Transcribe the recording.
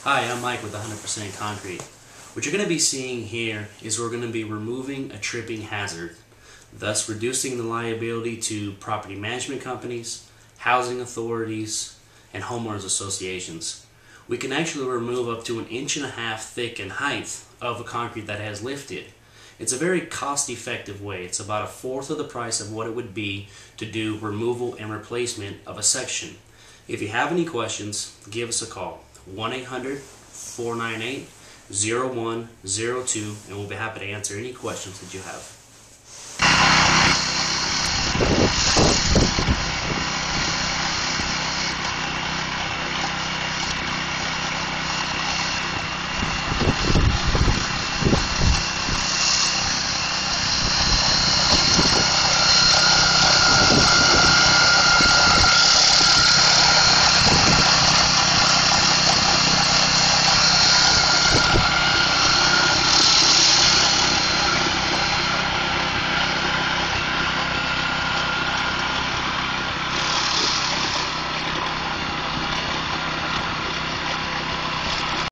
Hi, I'm Mike with 100% Concrete. What you're going to be seeing here is we're going to be removing a tripping hazard, thus reducing the liability to property management companies, housing authorities, and homeowners associations. We can actually remove up to 1.5 inches thick in height of a concrete that has lifted. It's a very cost-effective way. It's about 1/4 of the price of what it would be to do removal and replacement of a section. If you have any questions, give us a call. 1-800-498-0102, and we'll be happy to answer any questions that you have.